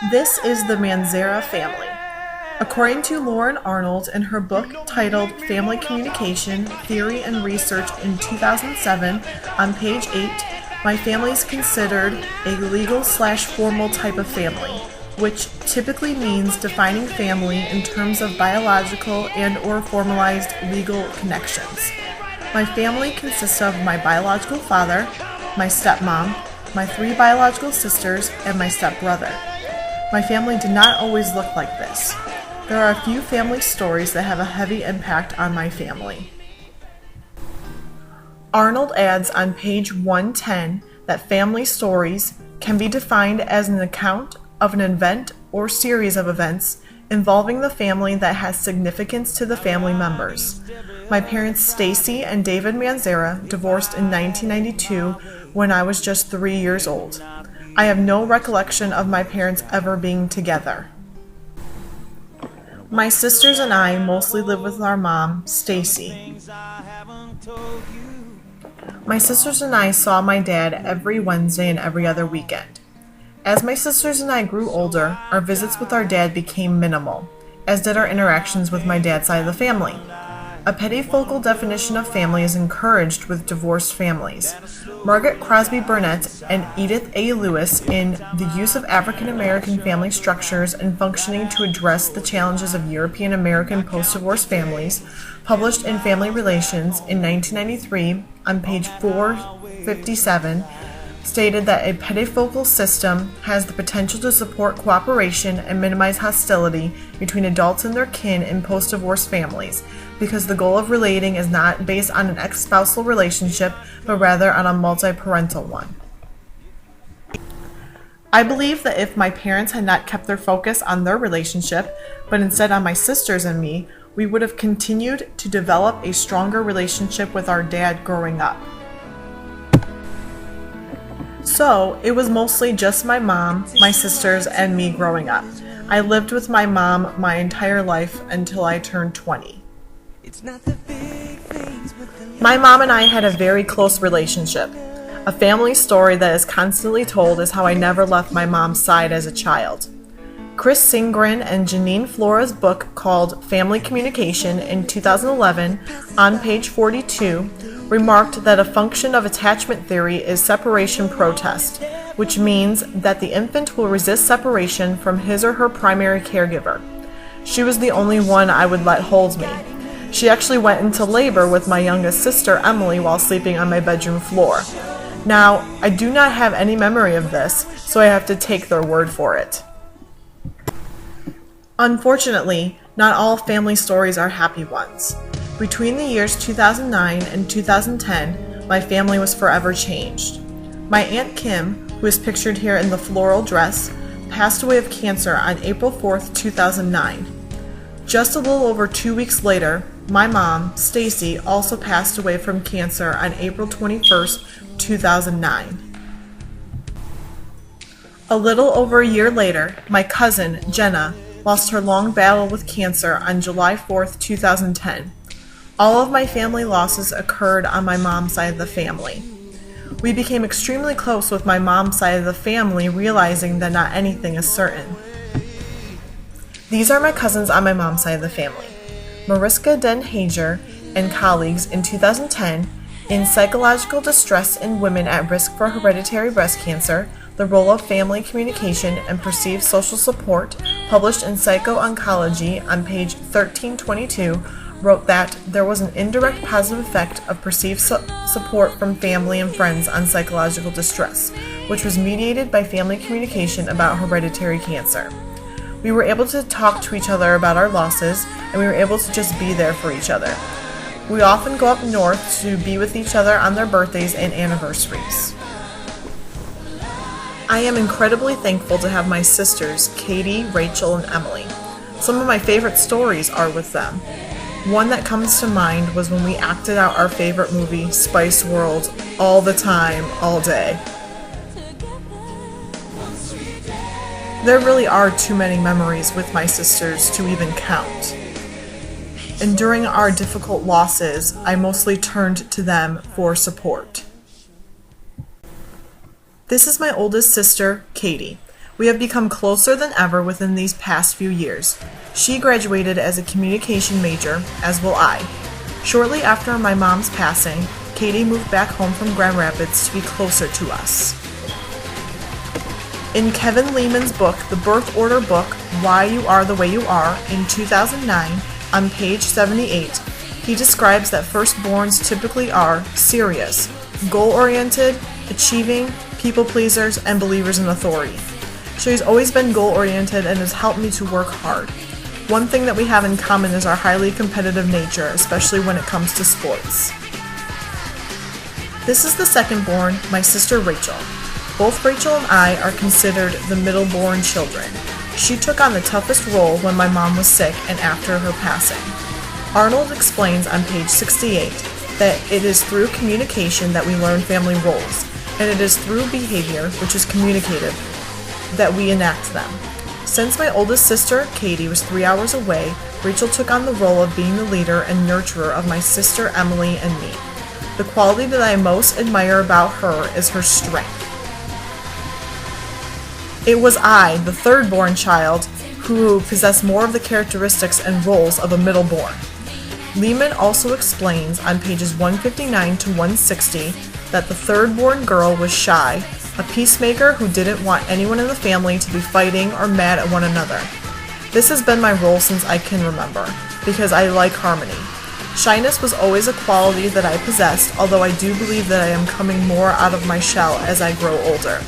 This is the Manzera family. According to Lauren Arnold in her book titled Family Communication, Theory and Research in 2007, on page 8, my family is considered a legal/formal type of family, which typically means defining family in terms of biological and/or formalized legal connections. My family consists of my biological father, my stepmom, my 3 biological sisters, and my stepbrother. My family did not always look like this. There are a few family stories that have a heavy impact on my family. Arnold adds on page 110 that family stories can be defined as an account of an event or series of events involving the family that has significance to the family members. My parents Stacy and David Manzera divorced in 1992 when I was just 3 years old. I have no recollection of my parents ever being together. My sisters and I mostly live with our mom, Stacy. My sisters and I saw my dad every Wednesday and every other weekend. As my sisters and I grew older, our visits with our dad became minimal, as did our interactions with my dad's side of the family. A pettifocal definition of family is encouraged with divorced families. Margaret Crosby Burnett and Edith A. Lewis in The Use of African American Family Structures and Functioning to Address the Challenges of European American Post-Divorce Families, published in Family Relations in 1993 on page 457, stated that a pettifocal system has the potential to support cooperation and minimize hostility between adults and their kin in post-divorce families, because the goal of relating is not based on an ex-spousal relationship, but rather on a multi-parental one. I believe that if my parents had not kept their focus on their relationship, but instead on my sisters and me, we would have continued to develop a stronger relationship with our dad growing up. So, it was mostly just my mom, my sisters, and me growing up. I lived with my mom my entire life until I turned 20. My mom and I had a very close relationship. A family story that is constantly told is how I never left my mom's side as a child. Chris Singren and Janine Flora's book called Family Communication in 2011, on page 42, remarked that a function of attachment theory is separation protest, which means that the infant will resist separation from his or her primary caregiver. She was the only one I would let hold me. She actually went into labor with my youngest sister, Emily, while sleeping on my bedroom floor. Now, I do not have any memory of this, so I have to take their word for it. Unfortunately, not all family stories are happy ones. Between the years 2009 and 2010, my family was forever changed. My Aunt Kim, who is pictured here in the floral dress, passed away of cancer on April 4th, 2009. Just a little over 2 weeks later, my mom, Stacy, also passed away from cancer on April 21st, 2009. A little over a year later, my cousin, Jenna, lost her long battle with cancer on July 4th, 2010. All of my family losses occurred on my mom's side of the family. We became extremely close with my mom's side of the family, realizing that not anything is certain. These are my cousins on my mom's side of the family. Mariska Den Hager and colleagues in 2010 in Psychological Distress in Women at Risk for Hereditary Breast Cancer, The Role of Family Communication and Perceived Social Support, published in Psycho-Oncology on page 1322, wrote that there was an indirect positive effect of perceived support from family and friends on psychological distress, which was mediated by family communication about hereditary cancer. We were able to talk to each other about our losses, and we were able to just be there for each other. We often go up north to be with each other on their birthdays and anniversaries. I am incredibly thankful to have my sisters, Katie, Rachel, and Emily. Some of my favorite stories are with them. One that comes to mind was when we acted out our favorite movie, Spice World, all the time, all day. There really are too many memories with my sisters to even count. And during our difficult losses, I mostly turned to them for support. This is my oldest sister, Katie. We have become closer than ever within these past few years. She graduated as a communication major, as will I. Shortly after my mom's passing, Katie moved back home from Grand Rapids to be closer to us. In Kevin Lehman's book, The Birth Order Book, Why You Are the Way You Are, in 2009, on page 78, he describes that firstborns typically are serious, goal-oriented, achieving, people-pleasers, and believers in authority. She's always been goal-oriented and has helped me to work hard. One thing that we have in common is our highly competitive nature, especially when it comes to sports. This is the second-born, my sister Rachel. Both Rachel and I are considered the middle-born children. She took on the toughest role when my mom was sick and after her passing. Arnold explains on page 68 that it is through communication that we learn family roles, and it is through behavior, which is communicative, that we enact them. Since my oldest sister, Katie, was 3 hours away, Rachel took on the role of being the leader and nurturer of my sister Emily and me. The quality that I most admire about her is her strength. It was I, the third-born child, who possessed more of the characteristics and roles of a middle-born. Lehman also explains on pages 159 to 160 that the third-born girl was shy, a peacemaker who didn't want anyone in the family to be fighting or mad at one another. This has been my role since I can remember, because I like harmony. Shyness was always a quality that I possessed, although I do believe that I am coming more out of my shell as I grow older.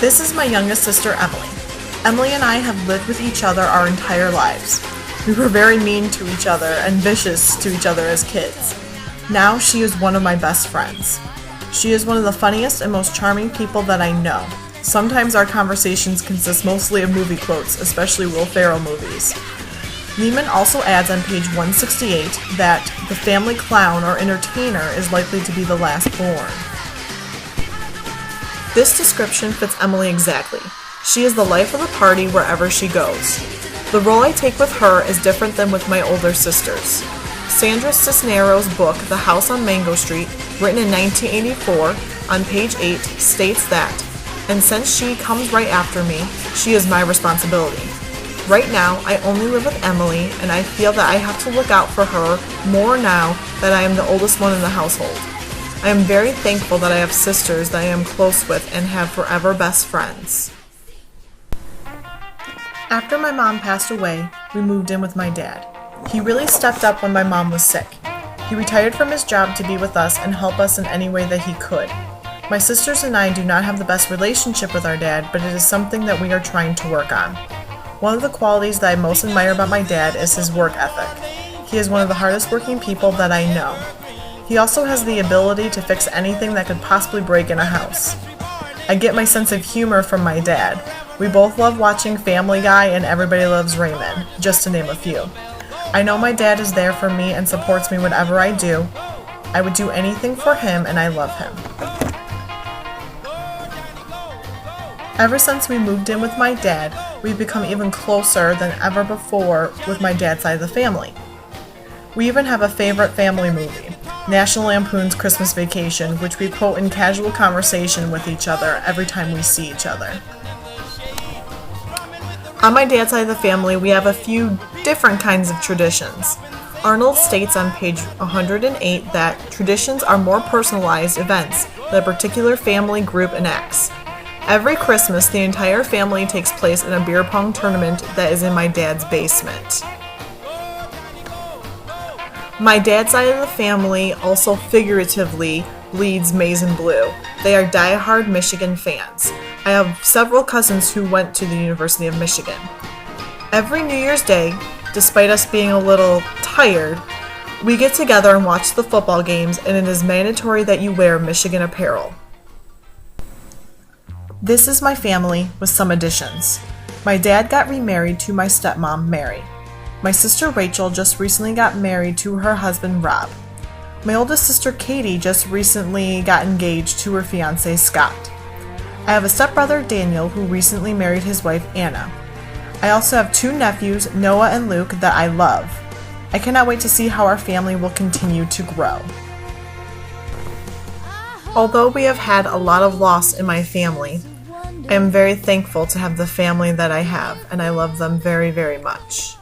This is my youngest sister, Emily. Emily and I have lived with each other our entire lives. We were very mean to each other and vicious to each other as kids. Now she is one of my best friends. She is one of the funniest and most charming people that I know. Sometimes our conversations consist mostly of movie quotes, especially Will Ferrell movies. Lehman also adds on page 168 that the family clown or entertainer is likely to be the last born. This description fits Emily exactly. She is the life of the party wherever she goes. The role I take with her is different than with my older sisters. Sandra Cisneros' book, The House on Mango Street, written in 1984, on page 8, states that, and since she comes right after me, she is my responsibility. Right now, I only live with Emily, and I feel that I have to look out for her more now that I am the oldest one in the household. I am very thankful that I have sisters that I am close with and have forever best friends. After my mom passed away, we moved in with my dad. He really stepped up when my mom was sick. He retired from his job to be with us and help us in any way that he could. My sisters and I do not have the best relationship with our dad, but it is something that we are trying to work on. One of the qualities that I most admire about my dad is his work ethic. He is one of the hardest working people that I know. He also has the ability to fix anything that could possibly break in a house. I get my sense of humor from my dad. We both love watching Family Guy and Everybody Loves Raymond, just to name a few. I know my dad is there for me and supports me whatever I do. I would do anything for him and I love him. Ever since we moved in with my dad, we've become even closer than ever before with my dad's side of the family. We even have a favorite family movie, National Lampoon's Christmas Vacation, which we quote in casual conversation with each other every time we see each other. On my dad's side of the family, we have a few different kinds of traditions. Arnold states on page 108 that traditions are more personalized events that a particular family group enacts. Every Christmas, the entire family takes place in a beer pong tournament that is in my dad's basement. My dad's side of the family also figuratively bleeds maize and blue. They are die-hard Michigan fans. I have several cousins who went to the University of Michigan. Every New Year's Day, despite us being a little tired, we get together and watch the football games, and it is mandatory that you wear Michigan apparel. This is my family with some additions. My dad got remarried to my stepmom, Mary. My sister Rachel just recently got married to her husband, Rob. My oldest sister Katie just recently got engaged to her fiancé, Scott. I have a stepbrother, Daniel, who recently married his wife, Anna. I also have two nephews, Noah and Luke, that I love. I cannot wait to see how our family will continue to grow. Although we have had a lot of loss in my family, I am very thankful to have the family that I have, and I love them very, very much.